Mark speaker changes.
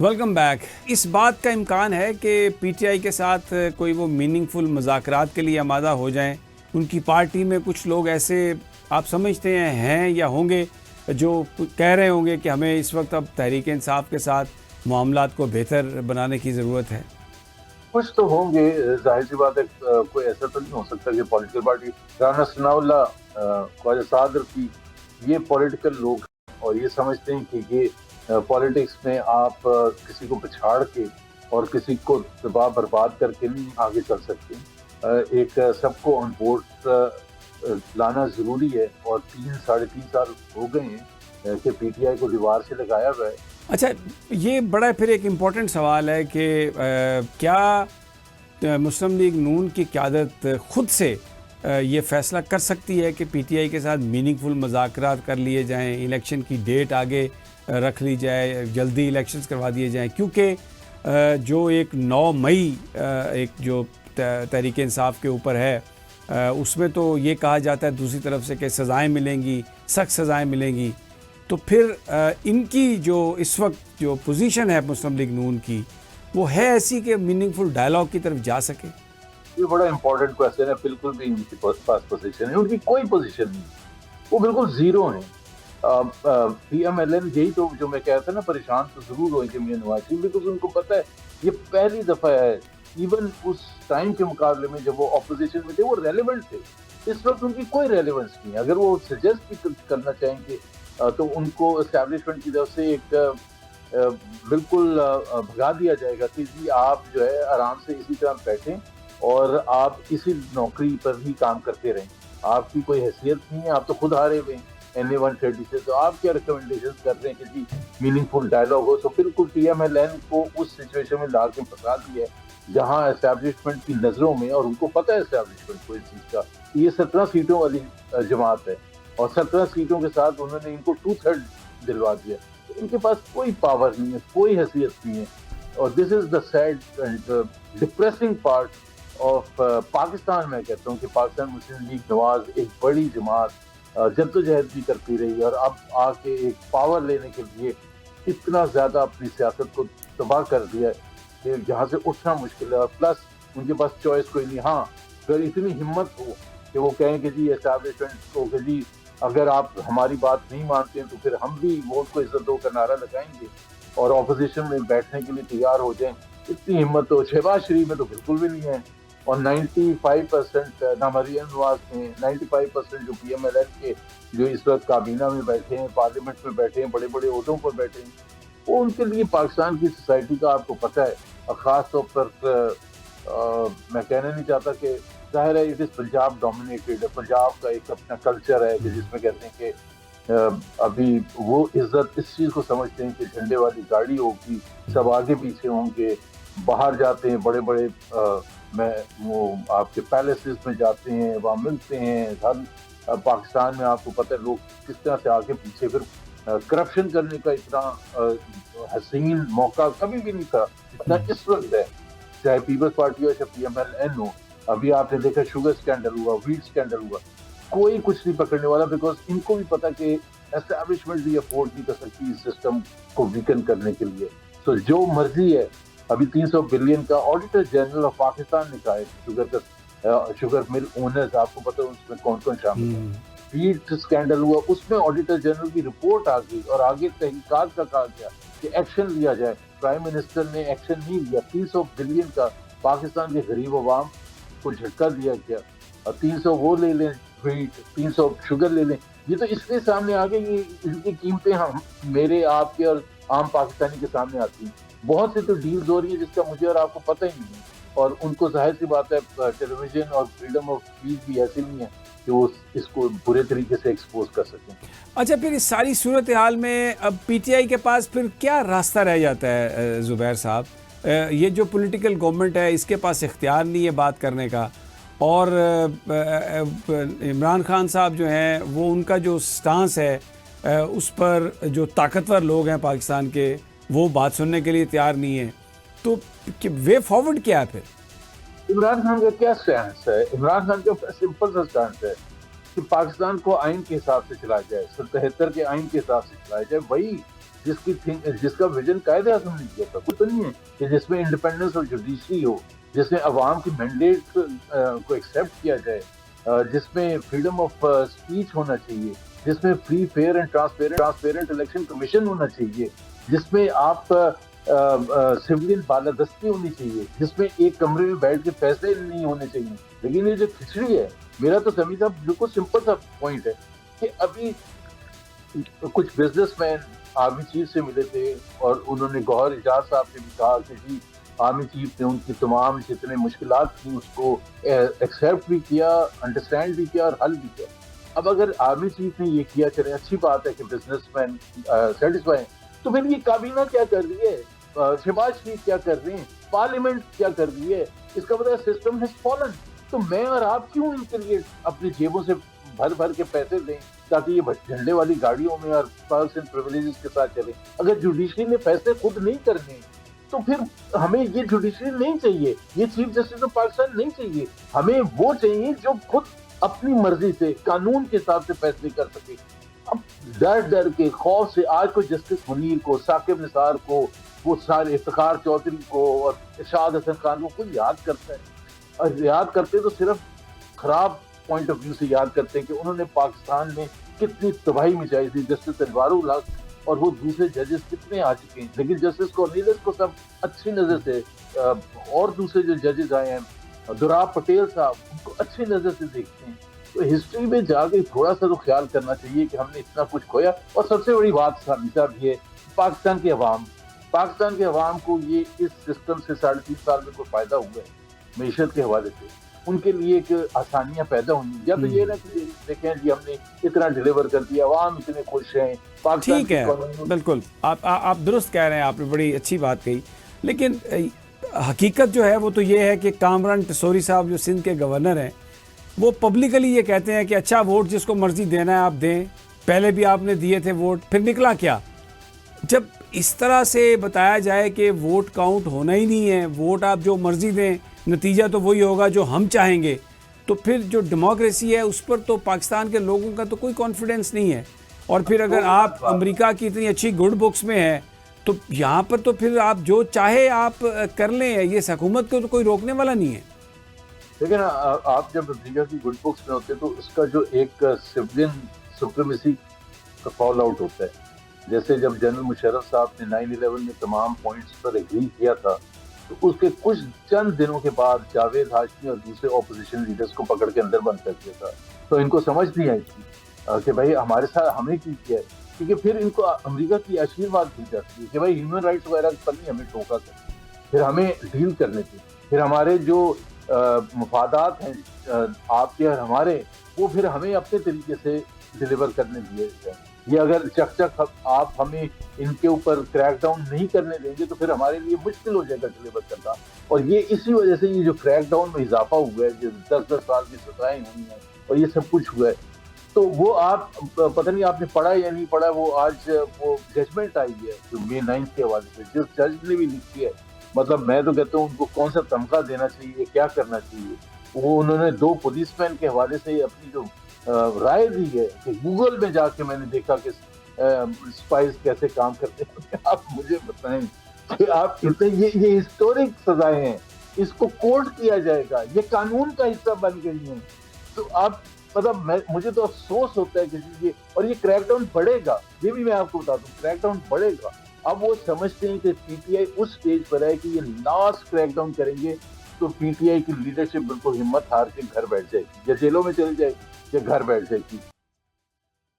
Speaker 1: Welcome back. اس بات کا امکان ہے کہ پی ٹی آئی کے ساتھ کوئی وہ میننگ فل مذاکرات کے لیے آمادہ ہو جائیں. ان کی پارٹی میں کچھ لوگ ایسے آپ سمجھتے ہیں یا ہوں گے جو کہہ رہے ہوں گے کہ ہمیں اس وقت اب تحریک انصاف کے ساتھ معاملات کو بہتر بنانے کی ضرورت ہے.
Speaker 2: کچھ تو ہوں گے. ظاہر سی بات ہے کوئی ایسا تو نہیں ہو سکتا کہ پولیٹیکل پارٹی رانا ثناء اللہ خواجہ صادر کی یہ پولیٹیکل لوگ اور یہ سمجھتے ہیں کہ یہ پولیٹکس میں آپ کسی کو پچھاڑ کے اور کسی کو تباہ برباد کر کے نہیں آگے چل سکتے. ایک سب کو آن بورڈ لانا ضروری ہے اور 3-3.5 سال ہو گئے ہیں کہ پی ٹی آئی کو دیوار سے لگایا ہوا ہے.
Speaker 1: اچھا، یہ بڑا پھر ایک امپورٹنٹ سوال ہے کہ کیا مسلم لیگ نون کی قیادت خود سے یہ فیصلہ کر سکتی ہے کہ پی ٹی آئی کے ساتھ میننگ فل مذاکرات کر لیے جائیں، الیکشن کی ڈیٹ آگے رکھ لی جائے، جلدی الیکشنز کروا دیے جائیں؟ کیونکہ جو ایک 9 مئی ایک جو تحریک انصاف کے اوپر ہے اس میں تو یہ کہا جاتا ہے دوسری طرف سے کہ سزائیں ملیں گی، سخت سزائیں ملیں گی. تو پھر ان کی جو اس وقت جو پوزیشن ہے مسلم لیگ نون کی وہ ہے ایسی کہ میننگ فل ڈائلاگ کی طرف جا سکے؟
Speaker 2: یہ بڑا امپورٹنٹ کوشچن ہے. بالکل بھی ان کی پاس پوزیشن ہے، ان کی کوئی پوزیشن نہیں، وہ بالکل زیرو ہیں. پی ایم ایل این یہی تو جو میں کہا تھا نا، پریشان تو ضرور ہوئیں گے میاں نواز شریف، بیکاز ان کو پتہ ہے یہ پہلی دفعہ ہے. ایون اس ٹائم کے مقابلے میں جب وہ اپوزیشن میں تھے وہ ریلیونٹ تھے. اس وقت ان کی کوئی ریلیونس نہیں ہے. اگر وہ سجیسٹ بھی کرنا چاہیں گے تو ان کو اسٹیبلشمنٹ کی طرف سے ایک بالکل بھگا دیا جائے گا کہ جی آپ جو ہے آرام سے اسی طرح بیٹھیں اور آپ اسی نوکری پر ہی کام کرتے رہیں. آپ کی کوئی حیثیت نہیں ہے، آپ تو خود ہارے ہوئے ہیں NA 130 سے. تو آپ کیا ریکمنڈیشن کر رہے ہیں کہ جی میننگ فل ڈائلاگ ہو؟ تو بالکل پی ایم ایل این کو اس سچویشن میں لا کے پھنسا دیا ہے جہاں اسٹیبلشمنٹ کی نظروں میں، اور ان کو پتہ ہے اسٹیبلشمنٹ کو اس چیز کا، یہ 17 سیٹوں والی جماعت ہے اور 17 سیٹوں کے ساتھ انہوں نے ان کو 2/3 دلوا دیا. ان کے پاس کوئی پاور نہیں ہے، کوئی حیثیت نہیں ہے. اور this is the sad and depressing part of Pakistan. میں کہتا ہوں کہ پاکستان مسلم لیگ نواز ایک بڑی جماعت جدوجہد بھی کرتی رہی اور اب آ کے ایک پاور لینے کے لیے اتنا زیادہ اپنی سیاست کو تباہ کر دیا ہے کہ جہاں سے اٹھنا مشکل ہے. اور پلس ان کے پاس چوائس کوئی نہیں. ہاں، اگر اتنی ہمت ہو کہ وہ کہیں کہ جی اسٹیبلشمنٹ کو کہ جی اگر آپ ہماری بات نہیں مانتے ہیں تو پھر ہم بھی ووٹ کو عزت دو کا نعرہ لگائیں گے اور اپوزیشن میں بیٹھنے کے لیے تیار ہو جائیں، اتنی ہمت تو شہباز شریف میں تو بالکل بھی نہیں ہے. اور 95% نہ مریم نواز میں 95% جو پی ایم ایل این کے جو اس وقت کابینہ میں بیٹھے ہیں، پارلیمنٹ میں بیٹھے ہیں، بڑے بڑے عہدوں پر بیٹھے ہیں، وہ ان کے لیے پاکستان کی سوسائٹی کا آپ کو پتہ ہے. اور خاص طور پر میں کہنا نہیں چاہتا کہ ظاہر ہے اٹ از پنجاب ڈومینیٹڈ ہے، پنجاب کا ایک اپنا کلچر ہے کہ جس میں کہتے ہیں کہ ابھی وہ عزت اس چیز کو سمجھتے ہیں کہ جھنڈے والی گاڑی ہوگی، سب آگے پیچھے ہوں گے، باہر جاتے ہیں بڑے بڑے وہ آپ کے پیلیسز میں جاتے ہیں، وہاں ملتے ہیں. ہر پاکستان میں آپ کو پتہ ہے لوگ کس طرح سے آگے پیچھے، پھر کرپشن کرنے کا اتنا حسین موقع کبھی بھی نہیں تھا جتنا اس وقت ہے، چاہے پیپلز پارٹی ہو چاہے پی ایم ایل این ہو. ابھی آپ نے دیکھا شوگر سکینڈل ہوا، ویٹ سکینڈل ہوا، کوئی کچھ نہیں پکڑنے والا، بیکاز ان کو بھی پتا کہ اسٹیبلشمنٹ بھی افورڈ نہیں کر سکتی اس سسٹم کو ویکن کرنے کے لیے. تو جو مرضی ہے، ابھی 300 بلین کا آڈیٹر جنرل آف پاکستان نے کہا ہے شوگر مل اونرز، آپ کو پتا ہے اس میں کون کون شامل ہے. ویٹ سکینڈل ہوا، اس میں آڈیٹر جنرل کی رپورٹ آ گئی اور آگے تحقیقات کا کہا گیا کہ ایکشن لیا جائے. پرائم منسٹر نے ایکشن نہیں لیا. 300 بلین کا پاکستان کے غریب عوام کو جھٹکا دیا گیا. 300 وہ لے لیں ویٹ، 300 شوگر لے لیں. یہ تو اس لیے سامنے آ گئی، ان کی قیمتیں ہم میرے آپ کے اور عام پاکستانی کے سامنے آتی ہیں. بہت سی تو ڈیلز ہو رہی ہیں جس کا مجھے اور آپ کو پتہ ہی نہیں ہے، اور ان کو ظاہر سی بات ہے ٹیلی ویژن اور فریڈم آف اسپیچ بھی ایسی نہیں ہے کہ وہ اس کو برے طریقے سے ایکسپوز کر سکیں.
Speaker 1: اچھا، پھر اس ساری صورتحال میں اب پی ٹی آئی کے پاس پھر کیا راستہ رہ جاتا ہے زبیر صاحب؟ یہ جو پولیٹیکل گورنمنٹ ہے اس کے پاس اختیار نہیں ہے بات کرنے کا، اور عمران خان صاحب جو ہیں وہ ان کا جو سٹانس ہے اس پر جو طاقتور لوگ ہیں پاکستان کے وہ بات سننے کے لیے تیار نہیں ہیں. تو وے فارورڈ کیا ہے پھر؟
Speaker 2: عمران خان کا کیا سٹانس ہے؟ عمران خان کا سمپل سا سٹانس ہے کہ پاکستان کو آئین کے حساب سے چلایا جائے، 77 کے آئین کے حساب سے چلایا جائے. وہی جس کا ویژن قائد اعظم نے کیا تھا، کوئی تو نہیں ہے کہ جس میں انڈیپینڈنس اور جوڈیشری ہو، جس میں عوام کی مینڈیٹ کو ایکسیپٹ کیا جائے، جس میں فریڈم آف اسپیچ ہونا چاہیے، جس میں free fair and transparent election commission ہونا چاہیے، جس میں آپ سویلین بالادستی ہونی چاہیے، جس میں ایک کمرے میں بیٹھ کے فیصلے نہیں ہونے چاہیے. لیکن یہ جو کھچڑی ہے، میرا تو سمیع صاحب بالکل سمپل سا پوائنٹ ہے کہ ابھی کچھ بزنس مین آرمی چیف سے ملے تھے اور انہوں نے گوہر اعجاز صاحب سے بھی کہا کہ جی آرمی چیف نے ان کی تمام جتنے مشکلات تھیں اس کو ایکسیپٹ بھی کیا، انڈرسٹینڈ بھی کیا اور حل بھی کیا. اب اگر آرمی چیف نے یہ کیا، چلے اچھی بات ہے کہ بزنس مین سیٹسفائی ہیں، تو پھر یہ کابینہ کیا کر رہی ہے، شہباز شریف کیا کر رہے ہیں، پارلیمنٹ کیا کر رہی ہے، اس کا مطلب سسٹم ہیز فالن. تو میں اور آپ کیوں ان کے لیے اپنی جیبوں سے بھر بھر کے پیسے دیں تاکہ یہ جھنڈے والی گاڑیوں میں اور پرکس اینڈ پریویلیجز کے ساتھ چلیں؟ اگر جوڈیشری نے فیصلے خود نہیں کرنے تو پھر ہمیں یہ جوڈیشری نہیں چاہیے، یہ چیف جسٹس آف پاکستان نہیں چاہیے. ہمیں وہ چاہیے جو خود اپنی مرضی سے قانون کے حساب سے فیصلے کر سکے. اب ڈر کے خوف سے آج کو جسٹس منیر کو، ثاقب نثار کو، وہ سارے افتخار چودھری کو اور ارشاد حسن خان کو کوئی یاد کرتا ہے، اور یاد کرتے تو صرف خراب پوائنٹ آف ویو سے یاد کرتے ہیں کہ انہوں نے پاکستان میں کتنی تباہی مچائی تھی. جسٹس انوار الحق اور وہ دوسرے ججز کتنے آ چکے ہیں، لیکن جسٹس کورنیلس کو سب اچھی نظر سے، اور دوسرے جو ججز آئے ہیں دوراب پٹیل صاحب، ان کو اچھی نظر سے دیکھتے ہیں. تو ہسٹری میں جا کے تھوڑا سا تو خیال کرنا چاہیے کہ ہم نے اتنا کچھ کھویا. اور سب سے بڑی بات صاحب یہ پاکستان کے عوام کو یہ اس سسٹم سے 3.5 سال میں کوئی فائدہ ہوا ہے معیشت کے حوالے سے. ان کے لیے ایک آسانیاں پیدا ہوئی، یا تو یہ نہ کہ دیکھیں جی ہم نے اتنا ڈیلیور کر دیا، عوام اتنے خوش ہیں.
Speaker 1: ٹھیک ہے، بالکل آپ درست کہہ رہے ہیں، آپ نے بڑی اچھی بات کہی. لیکن حقیقت جو ہے وہ تو یہ ہے کہ کامران ٹسوری صاحب جو سندھ کے گورنر ہیں، وہ پبلکلی یہ کہتے ہیں کہ اچھا ووٹ جس کو مرضی دینا ہے آپ دیں، پہلے بھی آپ نے دیے تھے ووٹ، پھر نکلا کیا؟ جب اس طرح سے بتایا جائے کہ ووٹ کاؤنٹ ہونا ہی نہیں ہے، ووٹ آپ جو مرضی دیں نتیجہ تو وہی ہوگا جو ہم چاہیں گے، تو پھر جو ڈیموکریسی ہے اس پر تو پاکستان کے لوگوں کا تو کوئی کانفیڈنس نہیں ہے. اور پھر اگر آپ امریکہ کی اتنی اچھی گڈ بکس میں ہیں تو یہاں پر تو پھر آپ جو چاہے آپ کر لیں، یہ حکومت کو تو کوئی روکنے والا نہیں ہے.
Speaker 2: لیکن آپ جب امریکہ کی گڈ بکس میں ہوتے تو اس کا جو ایک سویلین سپریمیسی کا فال آؤٹ ہوتا ہے. جیسے جب جنرل مشرف صاحب نے 9/11 میں تمام پوائنٹس پر ایگری کیا تھا تو اس کے کچھ چند دنوں کے بعد جاوید ہاشمی اور دوسرے اپوزیشن لیڈرز کو پکڑ کے اندر بند کر دیا تھا. تو ان کو سمجھ نہیں آئی تھی کہ بھائی ہمارے ساتھ ہمیں کی کیا ہے، کیونکہ پھر ان کو امریکہ کی آشیرواد دی جاتی ہے کہ بھائی ہیومن رائٹس وغیرہ پر نہیں ہمیں ٹوکا کر، پھر ہمیں ڈیل کرنے تھے، پھر ہمارے جو مفادات ہیں آپ کے اور ہمارے، وہ پھر ہمیں اپنے طریقے سے ڈیلیور کرنے دیے جائیں. یہ اگر چک آپ ہمیں ان کے اوپر کریک ڈاؤن نہیں کرنے دیں گے تو پھر ہمارے لیے مشکل ہو جائے گا ڈیلیور کرنا. اور یہ اسی وجہ سے یہ جو کریک ڈاؤن میں اضافہ ہوا ہے، جو 10 سال کی سزائیں ہوئی ہیں اور یہ سب کچھ ہوا ہے، تو وہ آپ پتہ نہیں آپ نے پڑھا یا نہیں پڑھا، وہ آج وہ ججمنٹ آئی ہے جو May 9 کے حوالے سے، جس جج نے بھی لکھی ہے. مطلب میں تو کہتا ہوں ان کو کون سا تمغہ دینا چاہیے، کیا کرنا چاہیے. وہ انہوں نے 2 پولیس مین کے حوالے سے اپنی جو رائے دی ہے کہ گوگل میں جا کے میں نے دیکھا کہ اسپائز کیسے کام کرتے ہیں. آپ مجھے بتائیں کہ آپ کہتے ہیں یہ ہسٹورک سزائیں ہیں، اس کو کوڈ کیا جائے گا، یہ قانون کا حصہ بن گئی ہیں. تو آپ مطلب مجھے تو افسوس ہوتا ہے کہ اور یہ کریک ڈاؤن بڑھے گا، یہ بھی میں آپ کو بتا دوں کریک ڈاؤن بڑھے گا. اب وہ سمجھتے ہیں کہ P T I us stage پر ہے کہ یہ لاسٹ کریک ڈاؤن کریں گے تو پی ٹی آئی کی لیڈرشپ بالکل ہمت ہار کے گھر بیٹھ جائے گی، یا جیلوں میں چلی جائے گی یا گھر بیٹھ جائے گی.